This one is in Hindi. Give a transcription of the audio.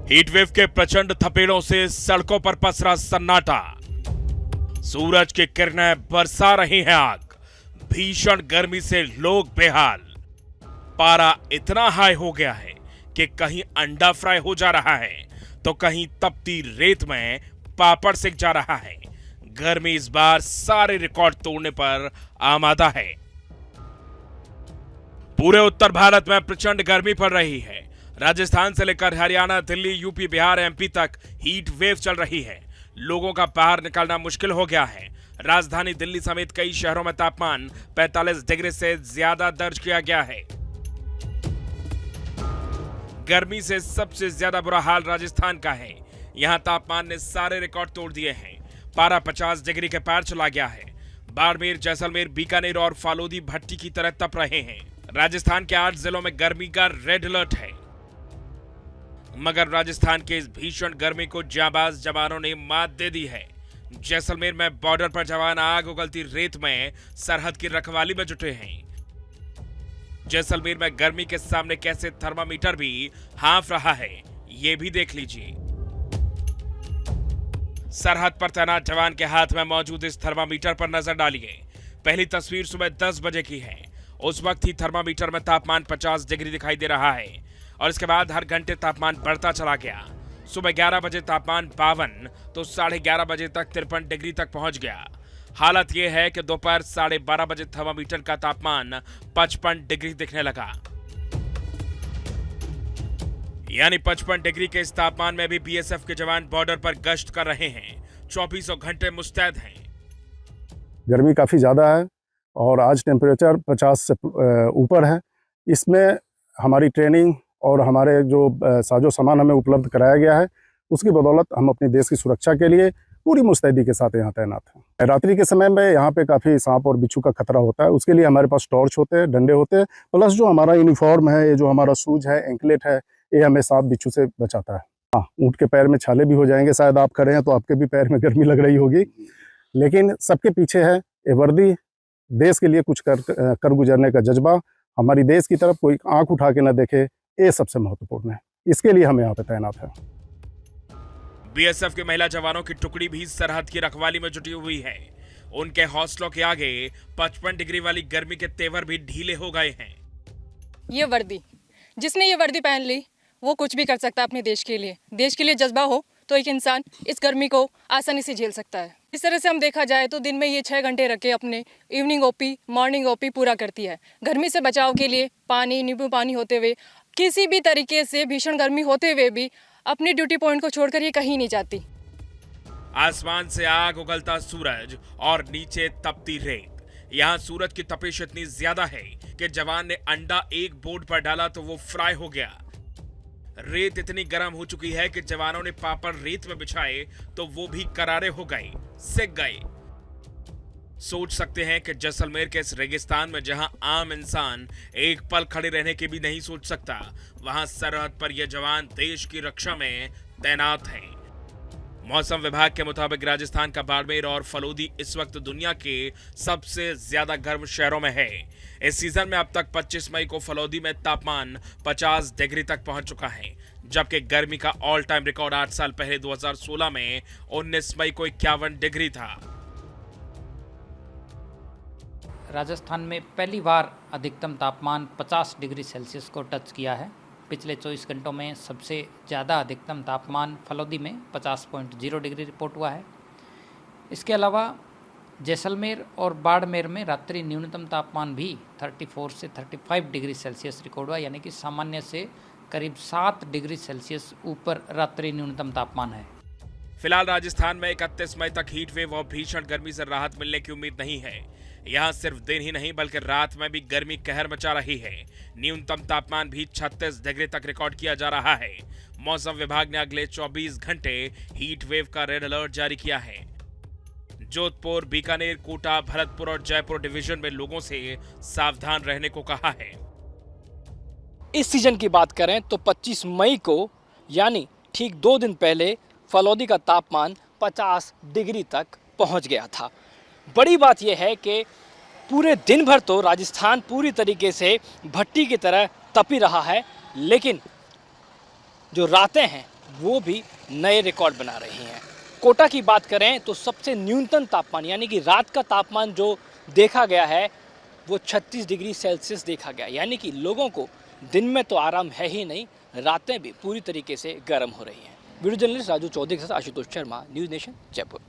हीटवेव के प्रचंड थपेड़ों से सड़कों पर पसरा सन्नाटा। सूरज की किरणें बरसा रही हैं आग। भीषण गर्मी से लोग बेहाल। पारा इतना हाई हो गया है कि कहीं अंडा फ्राई हो जा रहा है तो कहीं तपती रेत में पापड़ सेक जा रहा है। गर्मी इस बार सारे रिकॉर्ड तोड़ने पर आमादा है। पूरे उत्तर भारत में प्रचंड गर्मी पड़ रही है। राजस्थान से लेकर हरियाणा, दिल्ली, यूपी, बिहार, एमपी तक हीट वेव चल रही है। लोगों का बाहर निकलना मुश्किल हो गया है। राजधानी दिल्ली समेत कई शहरों में तापमान 45 डिग्री से ज्यादा दर्ज किया गया है। गर्मी से सबसे ज्यादा बुरा हाल राजस्थान का है। यहां तापमान ने सारे रिकॉर्ड तोड़ दिए हैं। पारा 50 डिग्री के पार चला गया है। बाड़मेर, जैसलमेर, बीकानेर और फालोदी भट्टी की तरह तप रहे हैं। राजस्थान के 8 जिलों में गर्मी का रेड अलर्ट है। मगर राजस्थान के इस भीषण गर्मी को जांबाज जवानों ने मात दे दी है। जैसलमेर में बॉर्डर पर जवान आग उगलती रेत में सरहद की रखवाली में जुटे हैं। जैसलमेर में गर्मी के सामने कैसे थर्मामीटर भी हाँफ रहा है, ये भी देख लीजिए। सरहद पर तैनात जवान के हाथ में मौजूद इस थर्मामीटर पर नजर डालिए। पहली तस्वीर सुबह 10 बजे की है। उस वक्त ही थर्मामीटर में तापमान 50 डिग्री दिखाई दे रहा है और इसके बाद हर घंटे तापमान बढ़ता चला गया। सुबह 11 बजे तापमान 52 तो 11:30 बजे तक 53 डिग्री तक पहुंच गया। हालत यह है कि दोपहर 12:30 बजे थर्मामीटर का तापमान 55 डिग्री दिखने लगा। यानी 55 डिग्री के इस तापमान में भी बीएसएफ के जवान बॉर्डर पर गश्त कर रहे हैं। 24 घंटे मुस्तैद हैं। गर्मी काफ़ी ज़्यादा है और आज टेम्परेचर 50 से ऊपर है। इसमें हमारी ट्रेनिंग और हमारे जो साजो सामान हमें उपलब्ध कराया गया है, उसकी बदौलत हम अपने देश की सुरक्षा के लिए पूरी मुस्तैदी के साथ यहाँ तैनात हैं। रात्रि के समय में यहाँ पे काफ़ी सांप और बिच्छू का खतरा होता है। उसके लिए हमारे पास टॉर्च होते हैं, डंडे होते हैं, प्लस जो हमारा यूनिफॉर्म है, ये जो हमारा शूज है, एंकलेट है, ये हमें सांप बिच्छू से बचाता है। हाँ, ऊँट के पैर में छाले भी हो जाएंगे। शायद आप खड़े हैं तो आपके भी पैर में गर्मी लग रही होगी, लेकिन सबके पीछे है ये वर्दी। देश के लिए कुछ कर गुजरने का जज्बा, हमारी देश की तरफ कोई आंख उठा के न देखे, ये सबसे महत्वपूर्ण है। इसके लिए हम यहाँ पे तैनात हैं। बीएसएफ के महिला जवानों की टुकड़ी भी सरहद की रखवाली में जुटी हुई है। उनके हौसलों के आगे 55 डिग्री वाली गर्मी के तेवर भी ढीले हो गए हैं। ये वर्दी, जिसने ये वर्दी पहन ली वो कुछ भी कर सकता है अपने देश के लिए। देश के लिए जज्बा हो तो एक इंसान इस गर्मी को आसानी से झेल सकता है। इस तरह से हम देखा जाए तो दिन में ये 6 घंटे रख के अपने इवनिंग ओपी, मॉर्निंग ओपी पूरा करती है। गर्मी से बचाव के लिए पानी, नींबू पानी होते हुए, किसी भी तरीके से भीषण गर्मी होते हुए भी अपनी ड्यूटी पॉइंट को छोड़कर ये कहीं नहीं जाती। आसमान से आग उगलता सूरज और नीचे तपती रेत। यहाँ सूरज की तपिश इतनी ज्यादा है कि जवान ने अंडा एक बोर्ड पर डाला तो वो फ्राई हो गया। रेत इतनी गर्म हो चुकी है कि जवानों ने पापड़ रेत में बिछाए तो वो भी करारे हो गए, सिक गए। सोच सकते हैं कि जैसलमेर के इस रेगिस्तान में जहां आम इंसान एक पल खड़े रहने की भी नहीं सोच सकता, वहां सरहद पर ये जवान देश की रक्षा में तैनात हैं। मौसम विभाग के मुताबिक राजस्थान का बाड़मेर और फलोदी इस वक्त दुनिया के सबसे ज्यादा गर्म शहरों में है। इस सीजन में अब तक 25 मई को फलोदी में तापमान 50 डिग्री तक पहुंच चुका है, जबकि गर्मी का ऑल टाइम रिकॉर्ड 8 साल पहले 2016 में 19 मई को 51 डिग्री था। राजस्थान में पहली बार अधिकतम तापमान 50 डिग्री सेल्सियस को टच किया है। पिछले 24 घंटों में सबसे ज़्यादा अधिकतम तापमान फलोदी में 50.0 डिग्री रिपोर्ट हुआ है। इसके अलावा जैसलमेर और बाड़मेर में रात्रि न्यूनतम तापमान भी 34 से 35 डिग्री सेल्सियस रिकॉर्ड हुआ, यानी कि सामान्य से करीब 7 डिग्री सेल्सियस ऊपर रात्रि न्यूनतम तापमान है। फिलहाल राजस्थान में 31 मई तक हीट वेव और भीषण गर्मी से राहत मिलने की उम्मीद नहीं है। यहाँ सिर्फ दिन ही नहीं बल्कि रात में भी गर्मी कहर मचा रही है। न्यूनतम तापमान भी 36 डिग्री तक रिकॉर्ड किया जा रहा है। मौसम विभाग ने अगले 24 घंटे हीट वेव का रेड अलर्ट जारी किया है। जोधपुर, बीकानेर, कोटा, भरतपुर और जयपुर डिवीजन में लोगों से सावधान रहने को कहा है। इस सीजन की बात करें तो 25 मई को यानी ठीक 2 दिन पहले फलोदी का तापमान 50 डिग्री तक पहुंच गया था। बड़ी बात यह है कि पूरे दिन भर तो राजस्थान पूरी तरीके से भट्टी की तरह तपी रहा है, लेकिन जो रातें हैं वो भी नए रिकॉर्ड बना रही हैं। कोटा की बात करें तो सबसे न्यूनतम तापमान यानी कि रात का तापमान जो देखा गया है वो 36 डिग्री सेल्सियस देखा गया, यानी कि लोगों को दिन में तो आराम है ही नहीं, रातें भी पूरी तरीके से गर्म हो रही हैं। वीडियो जर्नलिस्ट राजू चौधरी के साथ आशुतोष शर्मा, न्यूज़ नेशन, जयपुर।